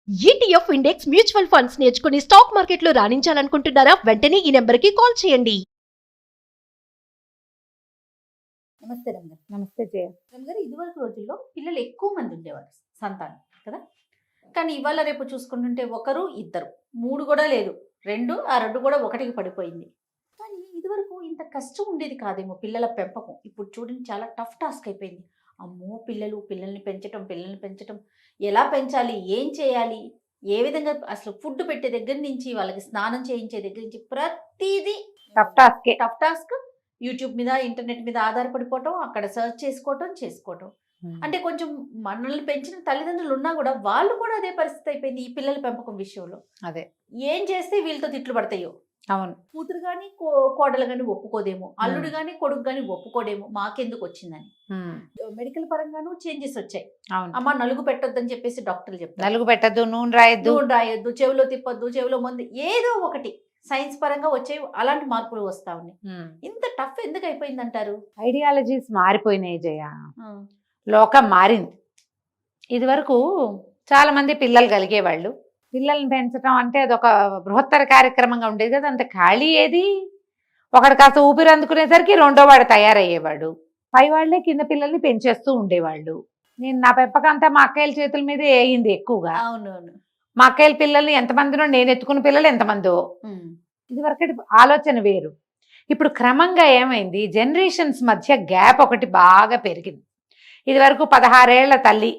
ETF index mutual funds నేర్చుకుని stock మార్కెట్లో రాణించాలనుకుంటున్నారా? వెంటనే ఈ నెంబర్కి కాల్ చేయండి. నమస్తే రమ్య. నమస్తే జయ. రమ్య గారు, ఇదివరకు రోజుల్లో పిల్లలు ఎక్కువ మంది ఉండేవారు, సంతానం కదా. కానీ ఇవాళ రేపు చూసుకుంటుంటే ఒకరు ఇద్దరు, మూడు కూడా లేదు, రెండు, ఆ రెండు కూడా ఒకటికి పడిపోయింది. కానీ ఇదివరకు ఇంత కష్టం ఉండేది కాదేమో పిల్లల పెంపకం. ఇప్పుడు చూడండి, చాలా టఫ్ టాస్క్ అయిపోయింది. అమ్మో, పిల్లల్ని పెంచటం ఎలా పెంచాలి, ఏం చేయాలి, ఏ విధంగా అసలు ఫుడ్ పెట్టే దగ్గర నుంచి వాళ్ళకి స్నానం చేయించే దగ్గర నుంచి ప్రతిదీ టఫ్ టాస్క్. యూట్యూబ్ మీద, ఇంటర్నెట్ మీద ఆధారపడిపోవటం, అక్కడ సర్చ్ చేసుకోవటం. అంటే కొంచెం మనల్ని పెంచిన తల్లిదండ్రులు ఉన్నా కూడా వాళ్ళు కూడా అదే పరిస్థితి అయిపోయింది ఈ పిల్లల పెంపకం విషయంలో. అదే ఏం చేస్తే వీళ్ళతో తిట్లు పడతాయో. అవును. కూతురు గాని కోడలు గాని ఒప్పుకోదేమో, అల్లుడు గాని కొడుకు గాని ఒప్పుకోడేమో, మాకెందుకు వచ్చిందని. మెడికల్ పరంగాను చేంజెస్ వచ్చాయి. అమ్మ నలుగు పెట్టొద్దని చెప్పేసి డాక్టర్లు చెప్తారు. నలుగు పెట్టద్దు, నూనె రాయొద్దు, చెవిలో తిప్పొద్దు, చెవిలో మందు, ఏదో ఒకటి సైన్స్ పరంగా వచ్చే అలాంటి మార్పులు వస్తా ఉన్నాయి. ఇంత టఫ్ ఎందుకు అయిపోయింది అంటారు? ఐడియాలజీస్ మారిపోయినాయి జయ. లోకం మారింది. ఇది వరకు చాలా మంది పిల్లలు కలిగేవాళ్ళు. పిల్లల్ని పెంచడం అంటే అదొక బృహత్తర కార్యక్రమంగా ఉండేది కదా. అంత ఖాళీ ఏది. ఒకడు కాస్త ఊపిరి అందుకునేసరికి రెండో వాడు తయారయ్యేవాడు. పై వాళ్ళే కింద పిల్లల్ని పెంచేస్తూ ఉండేవాళ్ళు. నా పెంపకం అంతా మా అక్కయ్యల చేతుల మీదే అయింది ఎక్కువగా. అవునవును. మా అక్కయ్యల పిల్లల్ని ఎంతమందినో, నేను ఎత్తుకున్న పిల్లలు ఎంతమందో. ఇది వరకు ఆలోచన వేరు. ఇప్పుడు క్రమంగా ఏమైంది, జనరేషన్స్ మధ్య గ్యాప్ ఒకటి బాగా పెరిగింది. ఇది వరకు 16 ఏళ్ల తల్లి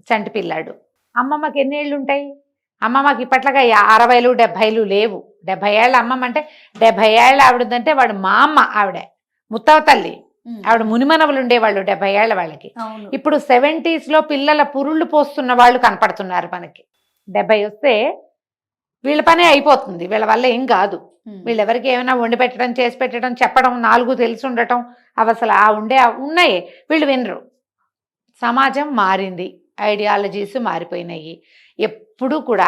చంటి పిల్లాడు, అమ్మమ్మకి ఎన్ని ఏళ్ళు ఉంటాయి? అమ్మమ్మకి ఇప్పట్లాగా 60లు 70లు లేవు. 70 ఏళ్ళ అమ్మమ్మ అంటే 70 ఏళ్ళ ఆవిడంటే వాడు మా అమ్మ, ఆవిడ ముత్తవ తల్లి, ఆవిడ మునిమనవలు ఉండేవాళ్ళు 70 ఏళ్ళ వాళ్ళకి. ఇప్పుడు 70s లో పిల్లల పురుళ్ళు పోస్తున్న వాళ్ళు కనపడుతున్నారు మనకి. 70 వస్తే వీళ్ళ పనే అయిపోతుంది, వీళ్ళ వల్ల ఏం కాదు. వీళ్ళెవరికి ఏమైనా వండి పెట్టడం, చేసి పెట్టడం, చెప్పడం, 4 తెలిసి ఉండటం, అవి అసలు ఉన్నాయి. వీళ్ళు వినరు. సమాజం మారింది, ఐడియాలజీస్ మారిపోయినాయి. ఎప్పుడు కూడా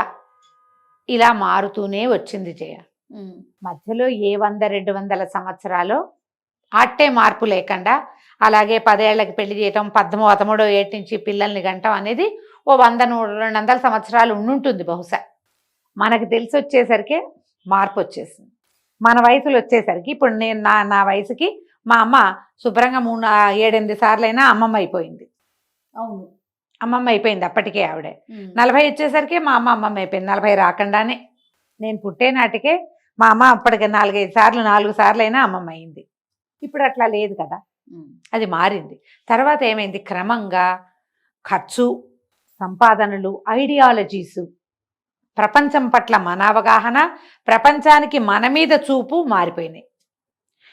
ఇలా మారుతూనే వచ్చింది జయ. మధ్యలో ఏ 100-200 సంవత్సరాలు ఆట్టే మార్పు లేకుండా అలాగే 10 ఏళ్ళకి పెళ్లి చేయటం, 13వ ఏటి నుంచి పిల్లల్ని గంటం అనేది ఓ 100-200 సంవత్సరాలు ఉండుంటుంది బహుశా. మనకు తెలిసి వచ్చేసరికి మార్పు వచ్చేసింది. మన వయసులో వచ్చేసరికి ఇప్పుడు నేను నా వయసుకి మా అమ్మ శుభ్రంగా 7-8 సార్లైనా అమ్మమ్మ అయిపోయింది. అవును, అమ్మమ్మ అయిపోయింది అప్పటికే ఆవిడ. 40 వచ్చేసరికి మా అమ్మ అమ్మమ్మ అయిపోయింది. 40 రాకుండానే నేను పుట్టే నాటికే మా అమ్మ అప్పటికే 4 సార్లైనా అమ్మమ్మ అయింది. ఇప్పుడు అట్లా లేదు కదా, అది మారింది. తర్వాత ఏమైంది, క్రమంగా ఖర్చు, సంపాదనలు, ఐడియాలజీసు, ప్రపంచం పట్ల మన అవగాహన, ప్రపంచానికి మన మీద చూపు మారిపోయినాయి.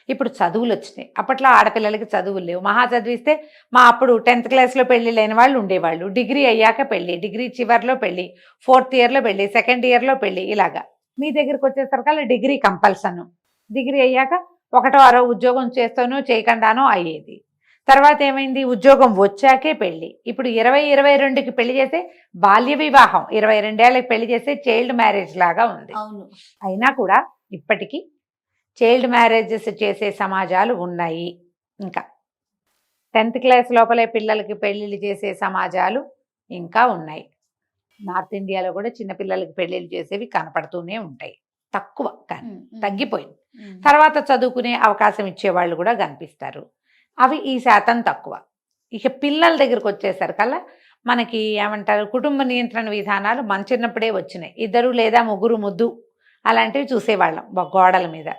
ఇప్పుడు చదువులు వచ్చినాయి. అప్పట్లో ఆడపిల్లలకి చదువులు లేవు. మహా చదివిస్తే అప్పుడు 10th క్లాస్లో పెళ్లి లేని వాళ్ళు ఉండేవాళ్ళు. డిగ్రీ అయ్యాక పెళ్ళి, డిగ్రీ చివరిలో పెళ్ళి, 4th ఇయర్లో పెళ్ళి, 2nd ఇయర్లో పెళ్ళి, ఇలాగా. మీ దగ్గరికి వచ్చేసరికల్లా డిగ్రీ కంపల్సను. డిగ్రీ అయ్యాక 1వ ఉద్యోగం చేస్తానో చేయకుండానో అయ్యేది. తర్వాత ఏమైంది, ఉద్యోగం వచ్చాకే పెళ్ళి. ఇప్పుడు 20-22కి పెళ్లి చేస్తే బాల్య వివాహం, 22 ఏళ్ళకి పెళ్లి చేస్తే చైల్డ్ మ్యారేజ్ లాగా ఉంది. అయినా కూడా ఇప్పటికీ చైల్డ్ మ్యారేజెస్ చేసే సమాజాలు ఉన్నాయి. ఇంకా 10th క్లాస్ లోపలే పిల్లలకి పెళ్ళిళ్ళు చేసే సమాజాలు ఇంకా ఉన్నాయి. నార్త్ ఇండియాలో కూడా చిన్నపిల్లలకి పెళ్ళిళ్ళు చేసేవి కనపడుతూనే ఉంటాయి, తక్కువ, కానీ తగ్గిపోయింది. తర్వాత చదువుకునే అవకాశం ఇచ్చేవాళ్ళు కూడా కనిపిస్తారు, అవి ఈ శాతం తక్కువ. ఇక పిల్లల దగ్గరకు వచ్చేసరికల్లా మనకి ఏమంటారు, కుటుంబ నియంత్రణ విధానాలు మన చిన్నప్పుడే వచ్చినాయి. 2 లేదా 3 ముద్దు అలాంటివి చూసేవాళ్ళం గోడల మీద.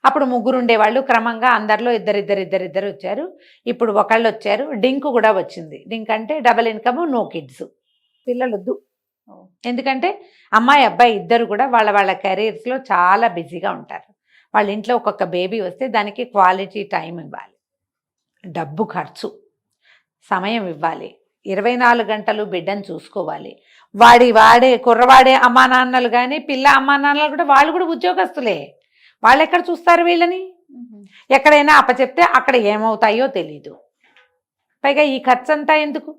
అప్పుడు 3 ఉండేవాళ్ళు, క్రమంగా అందరిలో ఇద్దరు వచ్చారు. ఇప్పుడు ఒకళ్ళు వచ్చారు. డింక్ కూడా వచ్చింది. డింక్ అంటే డబుల్ ఇన్కమ్, నో కిడ్స్, పిల్లలొద్దు. ఎందుకంటే అమ్మాయి అబ్బాయి ఇద్దరు కూడా వాళ్ళ కెరీర్స్లో చాలా బిజీగా ఉంటారు. వాళ్ళ ఇంట్లో ఒక్కొక్క బేబీ వస్తే దానికి క్వాలిటీ టైం ఇవ్వాలి, డబ్బు ఖర్చు, సమయం ఇవ్వాలి, 24 గంటలు బిడ్డను చూసుకోవాలి. కుర్రవాడే అమ్మా నాన్నలు కానీ పిల్ల అమ్మా నాన్నలు కూడా వాళ్ళు కూడా ఉద్యోగస్తులే. వాళ్ళు ఎక్కడ చూస్తారు వీళ్ళని? ఎక్కడైనా అప్పచెప్తే అక్కడ ఏమవుతాయో తెలీదు. పైగా ఈ ఖర్చు అంతా ఎందుకు?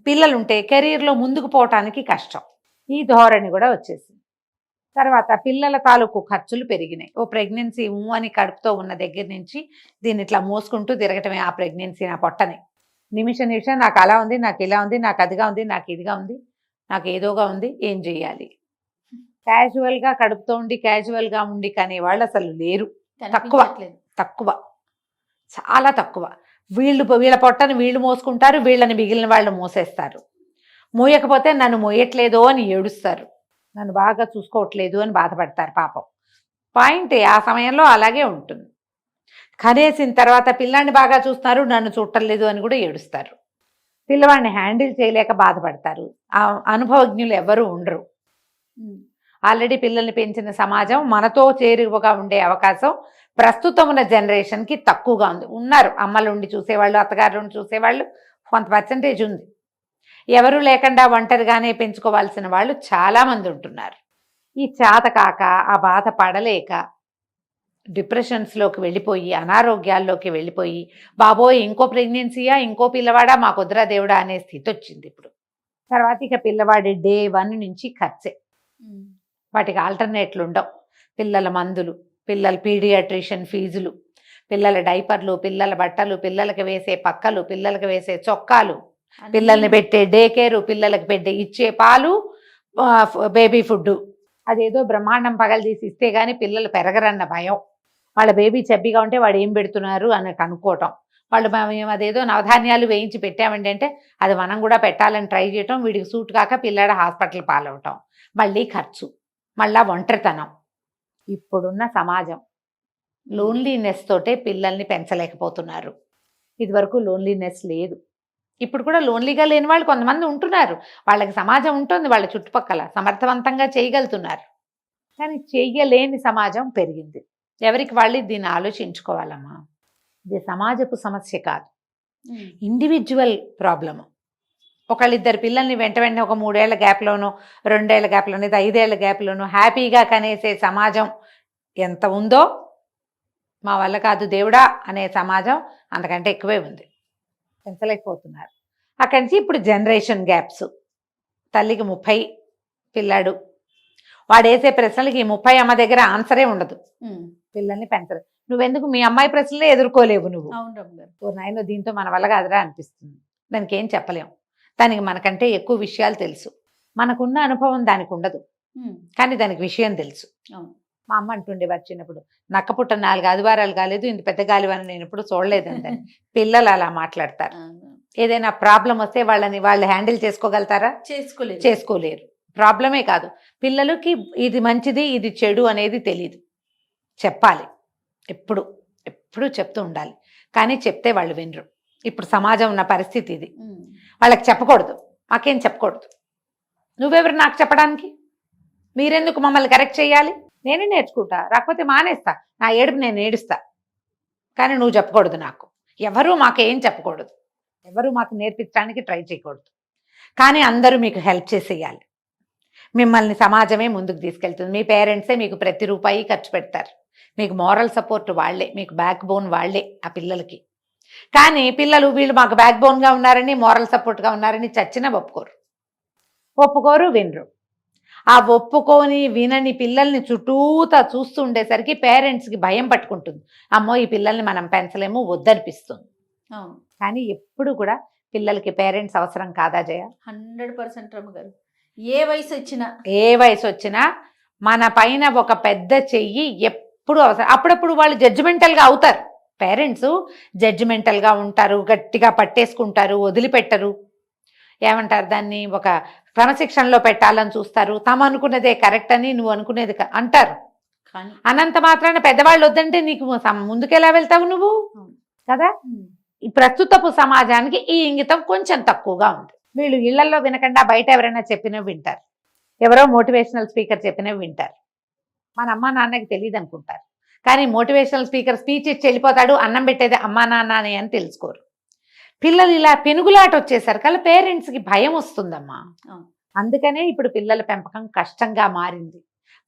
పిల్లలుంటే కెరీర్లో ముందుకు పోవటానికి కష్టం. ఈ ధోరణి కూడా వచ్చేసింది. తర్వాత పిల్లల తాలూకు ఖర్చులు పెరిగినాయి. ఓ ప్రెగ్నెన్సీ అని కడుపుతో ఉన్న దగ్గర నుంచి దీన్ని ఇట్లా మోసుకుంటూ తిరగటమే ఆ ప్రెగ్నెన్సీ, నా పొట్టని. నిమిషం నాకు అలా ఉంది, నాకు ఇలా ఉంది, నాకు అదిగా ఉంది, నాకు ఇదిగా ఉంది. నాకు ఏదోగా ఉంది, ఏం చెయ్యాలి? క్యాజువల్గా కడుపుతో ఉండి క్యాజువల్గా ఉండి కానీ వాళ్ళు అసలు లేరు. కనిపించట్లేదు. తక్కువ, చాలా తక్కువ. వీళ్ళ పొట్టని వీళ్ళు మోసుకుంటారు, వీళ్ళని మిగిలిన వాళ్ళు మోసేస్తారు. మోయకపోతే నన్ను మోయట్లేదో అని ఏడుస్తారు, నన్ను బాగా చూసుకోవట్లేదు అని బాధపడతారు పాపం. పాయింట్ ఆ సమయంలో అలాగే ఉంటుంది. కనేసిన తర్వాత పిల్లాన్ని బాగా చూస్తున్నారు, నన్ను చూడలేదు అని కూడా ఏడుస్తారు. పిల్లవాడిని హ్యాండిల్ చేయలేక బాధపడతారు. ఆ అనుభవజ్ఞులు ఎవరు ఉండరు. ఆల్రెడీ పిల్లల్ని పెంచిన సమాజం మనతో చేరువగా ఉండే అవకాశం ప్రస్తుతం ఉన్న జనరేషన్కి తక్కువగా ఉంది. ఉన్నారు అమ్మలు ఉండి చూసేవాళ్ళు, అత్తగారు ఉండి చూసేవాళ్ళు, కొంత పర్సంటేజ్ ఉంది. ఎవరు లేకుండా ఒంటరిగానే పెంచుకోవాల్సిన వాళ్ళు చాలామంది ఉంటున్నారు. ఈ చేత కాక, ఆ బాధ పడలేక డిప్రెషన్స్లోకి వెళ్ళిపోయి, అనారోగ్యాల్లోకి వెళ్ళిపోయి, బాబోయ్ ఇంకో ప్రెగ్నెన్సీయా, ఇంకో పిల్లవాడా, మా కుదరా దేవుడా అనే స్థితి వచ్చింది ఇప్పుడు. తర్వాత ఇక పిల్లవాడి డే 1 నుంచి ఖర్చే. వాటికి ఆల్టర్నేట్లు ఉండవు. పిల్లల మందులు, పిల్లల పీడియాట్రిషియన్ ఫీజులు, పిల్లల డైపర్లు, పిల్లల బట్టలు, పిల్లలకి వేసే పక్కలు, పిల్లలకి వేసే చొక్కాలు, పిల్లల్ని పెట్టే డే కేరు, పిల్లలకి ఇచ్చే పాలు, బేబీ ఫుడ్. అదేదో బ్రహ్మాండం పగలదీసి ఇస్తే కానీ పిల్లలు పెరగరన్న భయం. వాళ్ళ బేబీ చబ్బిగా ఉంటే వాడు ఏం పెడుతున్నారు అని కనుక్కోవటం. వాళ్ళు మేము అదేదో నవధాన్యాలు వేయించి పెట్టామండి అంటే అది మనం కూడా పెట్టాలని ట్రై చేయటం, వీడికి సూట్ కాక పిల్లాడ హాస్పిటల్ పాలవటం, మళ్ళీ ఖర్చు, మళ్ళా ఒంటరితనం. ఇప్పుడున్న సమాజం లోన్లీనెస్ తోటే పిల్లల్ని పెంచలేకపోతున్నారు. ఇదివరకు లోన్లీనెస్ లేదు. ఇప్పుడు కూడా లోన్లీగా లేని వాళ్ళు కొంతమంది ఉంటున్నారు. వాళ్ళకి సమాజం ఉంటుంది, వాళ్ళ చుట్టుపక్కల సమర్థవంతంగా చేయగలుగుతున్నారు. కానీ చెయ్యలేని సమాజం పెరిగింది. ఎవరికి వాళ్ళు దీన్ని ఆలోచించుకోవాలమ్మా. ఇది సమాజపు సమస్య కాదు, ఇండివిజువల్ ప్రాబ్లము. ఒకళ్ళిద్దరు పిల్లల్ని వెంట వెంటనే ఒక 3 ఏళ్ల గ్యాప్లోనో, 2 ఏళ్ల గ్యాప్లోనో, 5 ఏళ్ల గ్యాప్లోనో హ్యాపీగా కనేసే సమాజం ఎంత ఉందో, మా వల్ల కాదు దేవుడా అనే సమాజం అంతకంటే ఎక్కువే ఉంది. పెంచలేకపోతున్నారు. అక్కడి నుంచి ఇప్పుడు జనరేషన్ గ్యాప్స్. తల్లికి 30 పిల్లాడు, వాడు వేసే ప్రశ్నలకి 30 అమ్మ దగ్గర ఆన్సరే ఉండదు. పిల్లల్ని పెంచరు. నువ్వెందుకు మీ అమ్మాయి ప్రశ్నలే ఎదుర్కోలేవు నువ్వు? ఓ నాయన, దీంతో మన వల్ల కాదురా అనిపిస్తుంది. దానికి ఏం చెప్పలేం. దానికి మనకంటే ఎక్కువ విషయాలు తెలుసు. మనకున్న అనుభవం దానికి ఉండదు, కానీ దానికి విషయం తెలుసు. మా అమ్మ అంటుండేవారు చిన్నప్పుడు, నక్కపుట్ట 4 ఆదివారాలు కాలేదు, ఇంత పెద్ద గాలివాని నేను ఎప్పుడు చూడలేదండి. పిల్లలు అలా మాట్లాడతారు. ఏదైనా ప్రాబ్లం వస్తే వాళ్ళు హ్యాండిల్ చేసుకోగలుగుతారా? చేసుకోలేరు. ప్రాబ్లమే కాదు, పిల్లలకి ఇది మంచిది ఇది చెడు అనేది తెలియదు. చెప్పాలి, ఎప్పుడు చెప్తూ ఉండాలి. కానీ చెప్తే వాళ్ళు వినరు. ఇప్పుడు సమాజం ఉన్న పరిస్థితి ఇది. వాళ్ళకి చెప్పకూడదు, మాకేం చెప్పకూడదు. నువ్వెవరు నాకు చెప్పడానికి? మీరెందుకు మమ్మల్ని కరెక్ట్ చేయాలి? నేనే నేర్చుకుంటా, రాకపోతే మానేస్తా, నా ఏడుపు నేను ఏడుస్తా. కానీ నువ్వు చెప్పకూడదు నాకు. ఎవరు మాకేం చెప్పకూడదు, ఎవరు మాకు నేర్పించడానికి ట్రై చేయకూడదు. కానీ అందరూ మీకు హెల్ప్ చేసేయాలి. మిమ్మల్ని సమాజమే ముందుకు తీసుకెళ్తుంది. మీ పేరెంట్సే మీకు ప్రతి రూపాయి ఖర్చు పెడతారు. మీకు మోరల్ సపోర్ట్ వాళ్లే, మీకు బ్యాక్ బోన్ వాళ్లే ఆ పిల్లలకి. కానీ పిల్లలు వీళ్ళు మాకు బ్యాక్ బోన్గా ఉన్నారని, మోరల్ సపోర్ట్గా ఉన్నారని చచ్చినా ఒప్పుకోరు, వినరు. ఆ ఒప్పుకొని వినని పిల్లల్ని చుట్టూతా చూస్తూ ఉండేసరికి పేరెంట్స్కి భయం పట్టుకుంటుంది. అమ్మో, ఈ పిల్లల్ని మనం పెంచలేము, వద్దనిపిస్తుంది. కానీ ఎప్పుడు కూడా పిల్లలకి పేరెంట్స్ అవసరం కాదా జయ? 100% రమ్మగారు. ఏ వయసు వచ్చినా మన పైన ఒక పెద్ద చెయ్యి ఎప్పుడు అవసరం. అప్పుడప్పుడు వాళ్ళు జడ్జిమెంటల్గా అవుతారు. పేరెంట్స్ జడ్జిమెంటల్గా ఉంటారు, గట్టిగా పట్టేసుకుంటారు, వదిలిపెట్టరు. ఏమంటారు దాన్ని, ఒక క్రమశిక్షణలో పెట్టాలని చూస్తారు. తాము అనుకున్నదే కరెక్ట్ అని, నువ్వు అనుకునేది అంటారు. అనంత మాత్రాన పెద్దవాళ్ళు వద్దంటే నీకు ముందుకెలా వెళ్తావు నువ్వు కదా? ఈ ప్రస్తుతపు సమాజానికి ఈ ఇంగితం కొంచెం తక్కువగా ఉంది. వీళ్ళు ఇళ్లలో వినకుండా బయట ఎవరైనా చెప్పినవి వింటారు, ఎవరో మోటివేషనల్ స్పీకర్ చెప్పినవి వింటారు. మన అమ్మా నాన్నకి తెలియదు అనుకుంటారు. కానీ మోటివేషనల్ స్పీకర్ స్పీచ్ ఇచ్చి వెళ్ళిపోతాడు, అన్నం పెట్టేది అమ్మా నాన్న అని తెలుసుకోరు. పిల్లలు ఇలా పెనుగులాట వచ్చేసరికి పేరెంట్స్కి భయం వస్తుందమ్మా. అందుకనే ఇప్పుడు పిల్లల పెంపకం కష్టంగా మారింది,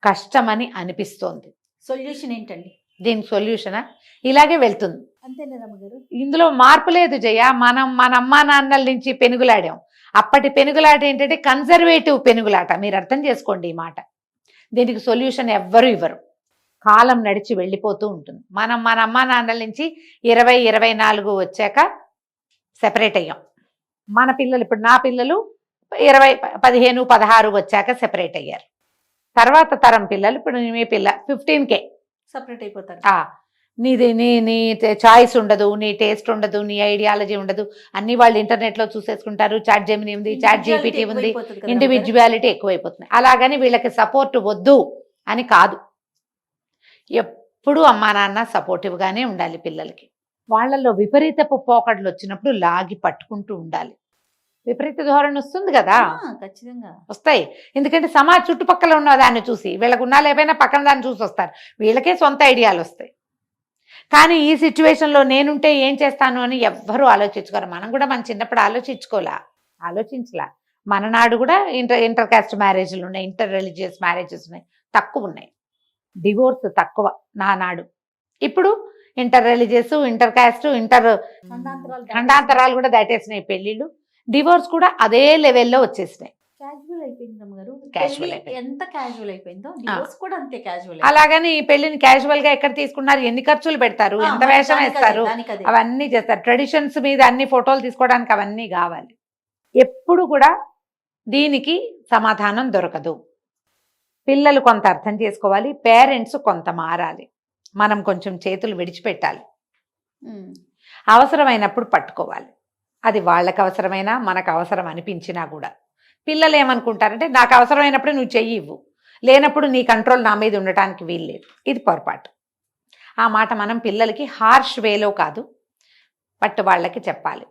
కష్టమని అనిపిస్తోంది. సొల్యూషన్ ఏంటండి దీనికి? సొల్యూషనా ఇలాగే వెళ్తుంది, అంతేనా రమ్మగారు? ఇందులో మార్పు లేదు జయ. మన అమ్మా నాన్నల నుంచి పెనుగులాడాం. అప్పటి పెనుగులాట ఏంటంటే కన్జర్వేటివ్ పెనుగులాట. మీరు అర్థం చేసుకోండి ఈ మాట. దీనికి సొల్యూషన్ ఎవ్వరు ఇవ్వరు. కాలం నడిచి వెళ్ళిపోతూ ఉంటుంది. మన అమ్మా నాన్నల నుంచి 20-24 వచ్చాక సెపరేట్ అయ్యాం. మన పిల్లలు, ఇప్పుడు నా పిల్లలు 20, 15, 16 వచ్చాక సెపరేట్ అయ్యారు. తర్వాత తరం పిల్లలు ఇప్పుడు మీ పిల్ల 15K సపరేట్ అయిపోతారు. నీది నీ చాయిస్ ఉండదు, నీ టేస్ట్ ఉండదు, నీ ఐడియాలజీ ఉండదు, అన్ని వాళ్ళు ఇంటర్నెట్లో చూసేసుకుంటారు. చాట్ జెమినీ ఉంది, చాట్ జీపీటీ ఉంది, ఇండివిజువాలిటీ ఎక్కువైపోతుంది. అలాగని వీళ్ళకి సపోర్ట్ వద్దు అని కాదు, ఎప్పుడూ అమ్మా నాన్న సపోర్టివ్గానే ఉండాలి పిల్లలకి. వాళ్ళల్లో విపరీతపు పోకడలు వచ్చినప్పుడు లాగి పట్టుకుంటూ ఉండాలి. విపరీత ధోరణి వస్తుంది కదా, ఖచ్చితంగా వస్తాయి. ఎందుకంటే చుట్టుపక్కల ఉన్న దాన్ని చూసి వీళ్ళకు ఉన్నా లేకపోయినా పక్కన దాన్ని చూసి వస్తారు, వీళ్ళకే సొంత ఐడియాలు వస్తాయి. కానీ ఈ సిచ్యువేషన్లో నేనుంటే ఏం చేస్తాను అని ఎవ్వరూ ఆలోచించుకోరు. మనం కూడా మన చిన్నప్పుడు ఆలోచించలా. మన నాడు కూడా ఇంటర్ కాస్ట్ మ్యారేజ్లు ఉన్నాయి, ఇంటర్ రిలీజియస్ మ్యారేజెస్ ఉన్నాయి, తక్కువ ఉన్నాయి. డివోర్స్ తక్కువ నానాడు. ఇప్పుడు ఇంటర్ రిలీజియస్, ఇంటర్ కాస్ట్, ఖండాంతరాలు కూడా దాటేసినాయి పెళ్ళిళ్ళు. డివోర్స్ కూడా అదే లెవెల్లో వచ్చేసినాయి. క్యాజువల్ అయిపోయింది అమ్మగారు. క్యాజువల్ అయిపోయింది. ఎంత క్యాజువల్ అయిపోయిందో డివోర్స్ కూడా అంతే క్యాజువల్. అలాగని ఈ పెళ్లిని క్యాజువల్ గా ఎక్కడ తీసుకున్నారు, ఎన్ని ఖర్చులు పెడతారు, ఎంత వేషం వేస్తారు, అవన్నీ చేస్తారు. ట్రెడిషన్స్ మీద అన్ని ఫోటోలు తీసుకోవడానికి అవన్నీ కావాలి. ఎప్పుడు కూడా దీనికి సమాధానం దొరకదు. పిల్లలు కొంత అర్థం చేసుకోవాలి, పేరెంట్స్ కొంత మారాలి, మనం కొంచెం చేతులు విడిచిపెట్టాలి, అవసరమైనప్పుడు పట్టుకోవాలి. అది వాళ్ళకి అవసరమైనా మనకు అవసరం అనిపించినా కూడా. పిల్లలు ఏమనుకుంటారంటే నాకు అవసరమైనప్పుడు నువ్వు చెయ్యి ఇవ్వు, లేనప్పుడు నీ కంట్రోల్ నా మీద ఉండటానికి వీల్లేదు. ఇది పొరపాటు. ఆ మాట మనం పిల్లలకి హార్ష్ వేలో కాదు, బట్ వాళ్ళకి చెప్పాలి.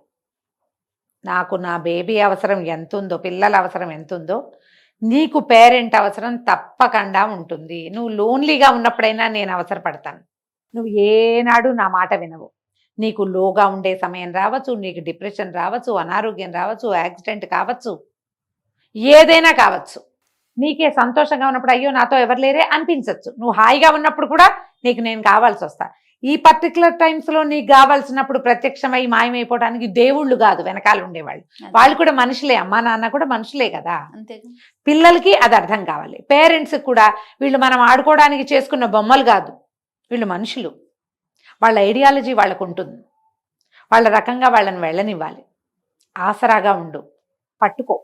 నాకు నా బేబీ అవసరం ఎంతుందో, పిల్లల అవసరం ఎంతుందో నీకు పేరెంట్ అవసరం తప్పకుండా ఉంటుంది. నువ్వు లోన్లీగా ఉన్నప్పుడైనా నేను అవసరపడతాను. నువ్వు ఏనాడు నా మాట వినవు. నీకు లోగా ఉండే సమయం రావచ్చు, నీకు డిప్రెషన్ రావచ్చు, అనారోగ్యం రావచ్చు, యాక్సిడెంట్ కావచ్చు, ఏదైనా కావచ్చు. నీకే సంతోషంగా ఉన్నప్పుడు అయ్యో నాతో ఎవరు లేరే అనిపించవచ్చు. నువ్వు హాయిగా ఉన్నప్పుడు కూడా నీకు నేను కావాల్సి వస్తా. ఈ పర్టికులర్ టైమ్స్లో నీకు కావాల్సినప్పుడు ప్రత్యక్షమై మాయమైపోవడానికి దేవుళ్ళు కాదు వెనకాల ఉండేవాళ్ళు, వాళ్ళు కూడా మనుషులే. అమ్మా నాన్న కూడా మనుషులే కదా. పిల్లలకి అది అర్థం కావాలి. పేరెంట్స్కి కూడా వీళ్ళు మనం ఆడుకోవడానికి చేసుకున్న బొమ్మలు కాదు, వీళ్ళు మనుషులు. వాళ్ళ ఐడియాలజీ వాళ్ళకు ఉంటుంది, వాళ్ళ రకంగా వాళ్ళని వెళ్ళనివ్వాలి. ఆసరాగా ఉండు, పట్టుకో,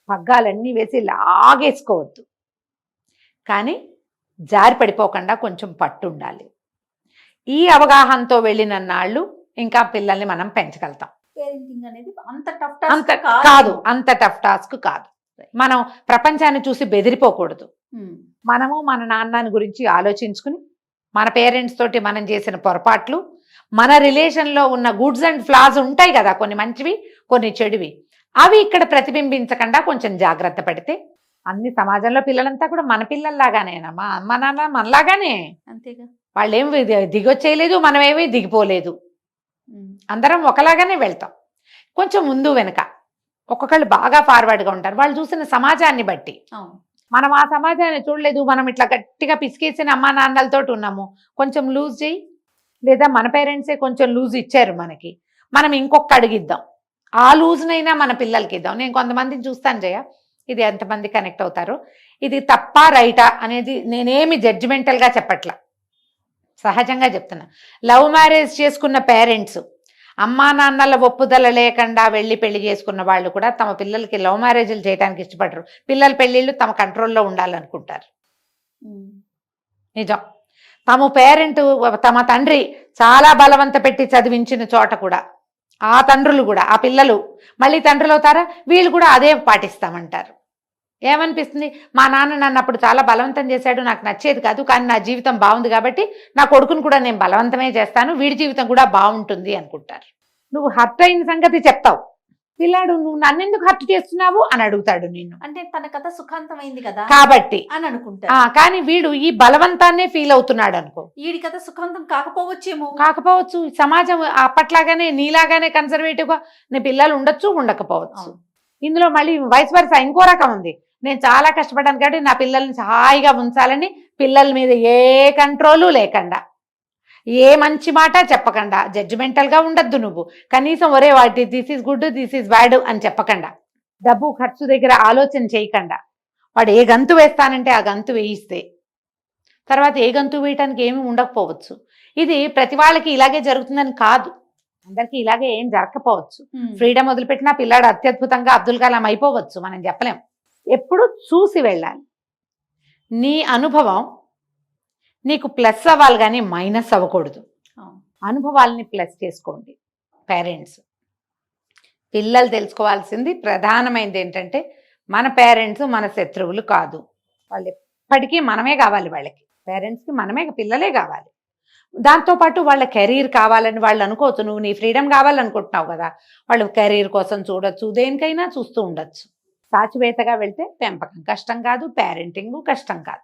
పగ్గాలన్నీ వేసి లాగేసుకోవద్దు, కానీ జారి పడిపోకుండా కొంచెం పట్టు ఉండాలి. ఈ అవగాహనతో వెళ్ళిన నాళ్ళు ఇంకా పిల్లల్ని మనం పెంచగలుగుతాం. పేరెంటింగ్ అనేది అంత టఫ్ టాస్క్ కాదు. మనం ప్రపంచాన్ని చూసి బెదిరిపోకూడదు. మనము మన నాన్నని గురించి ఆలోచించుకుని మన పేరెంట్స్ తోటి మనం చేసిన పొరపాట్లు, మన రిలేషన్లో ఉన్న గుడ్స్ అండ్ ఫ్లాస్ ఉంటాయి కదా, కొన్ని మంచివి కొన్ని చెడువి, అవి ఇక్కడ ప్రతిబింబించకుండా కొంచెం జాగ్రత్త పడితే అన్ని సమాజంలో పిల్లలంతా కూడా మన పిల్లల్లాగానేనమ్మా, అమ్మ నాన్న మనలాగానే. అంతేగా, వాళ్ళేమి దిగొచ్చేయలేదు, మనమేమీ దిగిపోలేదు, అందరం ఒకలాగానే వెళ్తాం. కొంచెం ముందు వెనక ఒక్కొక్కళ్ళు బాగా ఫార్వర్డ్గా ఉంటారు, వాళ్ళు చూసిన సమాజాన్ని బట్టి. మనం ఆ సమాజాన్ని చూడలేదు, మనం ఇట్లా గట్టిగా పిసికేసిన అమ్మా నాన్నలతో ఉన్నాము, కొంచెం లూజ్ చేయి, లేదా మన పేరెంట్సే కొంచెం లూజ్ ఇచ్చారు మనకి, మనం ఇంకొక అడిగిద్దాం, ఆ లూజ్నైనా మన పిల్లలకి ఇద్దాం. నేను కొంతమందిని చూస్తాను జయ, ఇది ఎంతమంది కనెక్ట్ అవుతారో, ఇది తప్పా రైటా అనేది నేనేమి జడ్జిమెంటల్గా చెప్పట్లా, సహజంగా చెప్తున్నా. లవ్ మ్యారేజ్ చేసుకున్న పేరెంట్స్, అమ్మా నాన్నల ఒప్పుదల లేకుండా వెళ్ళి పెళ్లి చేసుకున్న వాళ్ళు కూడా తమ పిల్లలకి లవ్ మ్యారేజ్లు చేయడానికి ఇష్టపడరు. పిల్లల పెళ్ళిళ్ళు తమ కంట్రోల్లో ఉండాలనుకుంటారు. నిజం. తమ తండ్రి చాలా బలవంత పెట్టి చదివించిన చోట కూడా ఆ తండ్రులు కూడా, ఆ పిల్లలు మళ్ళీ తండ్రులు అవుతారా, వీళ్ళు కూడా అదే పాటిస్తామంటారు. ఏమనిపిస్తుంది, మా నాన్న నన్ను అప్పుడు చాలా బలవంతం చేశాడు, నాకు నచ్చేది కాదు, కానీ నా జీవితం బాగుంది కాబట్టి నా కొడుకును కూడా నేను బలవంతమే చేస్తాను, వీడి జీవితం కూడా బాగుంటుంది అనుకుంటారు. నువ్వు హర్ట్ అయిన సంగతి చెప్తావు, పిల్లాడు నువ్వు నన్నెందుకు హర్ట్ చేస్తున్నావు అని అడుగుతాడు నిన్ను. అంటే తన కథ సుఖాంతమైంది కదా కాబట్టి అని అనుకుంటా. కానీ వీడు ఈ బలవంతాన్నే ఫీల్ అవుతున్నాడు అనుకో, వీడి కథ సుఖాంతం కాకపోవచ్చు. సమాజం అప్పట్లాగానే నీలాగానే కన్సర్వేటివ్గా నీ పిల్లలు ఉండొచ్చు, ఉండకపోవచ్చు. ఇందులో మళ్ళీ వైస్ వర్సా ఇంకో రకం ఉంది. నేను చాలా కష్టపడ్డాను కాబట్టి నా పిల్లల్ని హాయిగా ఉంచాలని, పిల్లల మీద ఏ కంట్రోలు లేకుండా, ఏ మంచి మాట చెప్పకుండా, జడ్జిమెంటల్గా ఉండద్దు నువ్వు. కనీసం ఒరే వాటి this is good this is bad అని చెప్పకుండా, డబ్బు ఖర్చు దగ్గర ఆలోచన చేయకుండా, వాడు ఏ గంతు వేస్తానంటే ఆ గంతు వేయిస్తే తర్వాత ఏ గంతు వేయటానికి ఏమీ ఉండకపోవచ్చు. ఇది ప్రతి వాళ్ళకి ఇలాగే జరుగుతుందని కాదు, అందరికీ ఇలాగే ఏం జరగకపోవచ్చు. ఫ్రీడమ్ వదిలిపెట్టినా పిల్లాడు అత్యద్భుతంగా అబ్దుల్ కలాం అయిపోవచ్చు, మనం చెప్పలేం. ఎప్పుడు చూసి వెళ్ళాలి. నీ అనుభవం నీకు ప్లస్ అవ్వాలి కానీ మైనస్ అవ్వకూడదు. అనుభవాల్ని ప్లస్ చేసుకోండి పేరెంట్స్. పిల్లలు తెలుసుకోవాల్సింది ప్రధానమైనది ఏంటంటే మన పేరెంట్స్ మన శత్రువులు కాదు. వాళ్ళు ఎప్పటికీ మనమే కావాలి. వాళ్ళకి పేరెంట్స్కి మనమే, పిల్లలే కావాలి. దాంతోపాటు వాళ్ళ కెరీర్ కావాలని వాళ్ళు అనుకోవచ్చు. నువ్వు నీ ఫ్రీడమ్ కావాలనుకుంటున్నావు కదా, వాళ్ళు కెరీర్ కోసం చూడొచ్చు, దేనికైనా చూస్తూ ఉండొచ్చు. సాచివేతగా వెళ్తే పెంపకం కష్టం కాదు, పేరెంటింగ్ కష్టం కాదు.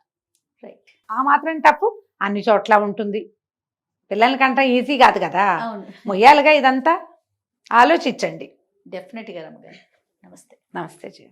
రైట్. ఆ మాత్రం తప్పు అన్ని చోట్ల ఉంటుంది. పిల్లలకంటే ఈజీ కాదు కదా, మొయ్యాలిగా ఇదంతా. ఆలోచించండి. డెఫినెట్గా రమ్మగారు. నమస్తే. నమస్తే జీ.